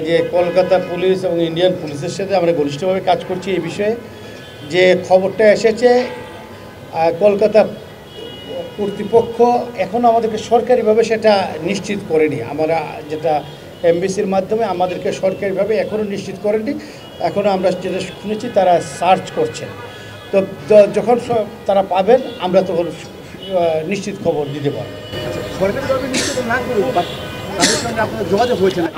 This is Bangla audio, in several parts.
যে কলকাতা পুলিশ এবং ইন্ডিয়ান পুলিশের সাথে আমরা ঘনিষ্ঠভাবে কাজ করছি এই বিষয়ে। যে খবরটা এসেছে কলকাতা কর্তৃপক্ষ এখনও আমাদেরকে সরকারিভাবে সেটা নিশ্চিত করেনি। আমরা যেটা এমবিসির মাধ্যমে আমাদেরকে সরকারিভাবে এখনও নিশ্চিত করেনি। এখনও আমরা যেটা শুনেছি তারা সার্চ করছেন। তো যখন তারা পাবেন আমরা তখন নিশ্চিত খবর দিতে পারব। সরকারিভাবে নিশ্চিত না করুক, তাদের সঙ্গে আপনার যোগাযোগ হয়েছে না?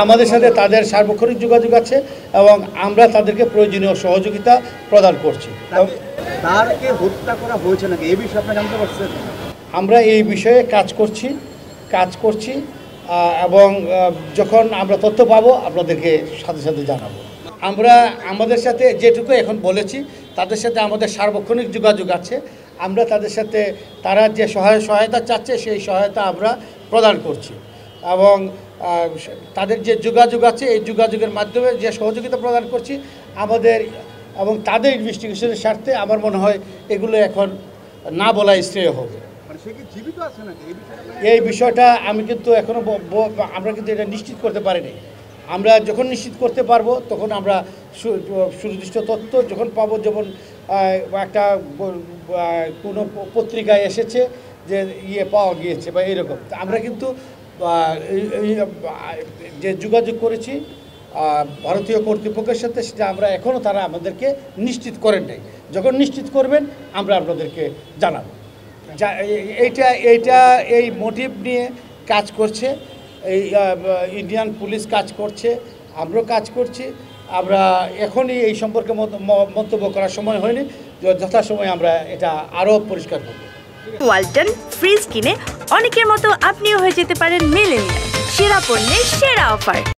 আমাদের সাথে তাদের সার্বক্ষণিক যোগাযোগ আছে এবং আমরা তাদেরকে প্রয়োজনীয় সহযোগিতা প্রদান করছি। তারকে হত্যা করা হয়েছে নাকি এই বিষয়ে আপনি জানতে পারছেন? আমরা এই বিষয়ে কাজ করছি এবং যখন আমরা তথ্য পাবো আপনাদেরকে সাথে সাথে জানাবো। আমরা আমাদের সাথে যেটুকু এখন বলেছি তাদের সাথে আমাদের সার্বক্ষণিক যোগাযোগ আছে। আমরা তাদের সাথে তারা যে সহায়তা চাচ্ছে সেই সহায়তা আমরা প্রদান করছি এবং তাদের যে যোগাযোগ আছে এই যোগাযোগের মাধ্যমে যে সহযোগিতা প্রদান করছি আমাদের এবং তাদের ইনভেস্টিগেশনের স্বার্থে আমার মনে হয় এগুলো এখন না বলাই শ্রেয় হবে। এই বিষয়টা আমি কিন্তু এখনও আমরা কিন্তু এটা নিশ্চিত করতে পারিনি। আমরা যখন নিশ্চিত করতে পারবো তখন আমরা সুনির্দিষ্ট তথ্য যখন পাবো, যেমন একটা কোনো পত্রিকায় এসেছে যে পাওয়া গিয়েছে বা এরকম, আমরা কিন্তু যে যোগাযোগ করেছি ভারতীয় কর্তৃপক্ষের সাথে সেটা আমরা এখনও তারা আমাদেরকে নিশ্চিত করেন নাই। যখন নিশ্চিত করবেন আমরা আপনাদেরকে জানাবো। এইটা এই মোটিভ নিয়ে কাজ করছে এই ইন্ডিয়ান পুলিশ কাজ করছে, আমরাও কাজ করছি। আমরা এখনই এই সম্পর্কে মন্তব্য করার সময় হয়নি, যথাসময়ে আমরা এটা আরও পরিষ্কার করব। ওয়ালটন ফ্রিজ কিনে অনেকের মতো আপনিও হয়ে যেতে পারেন মিলেনিয়াল। সেরা পণ্যের সেরা অফার।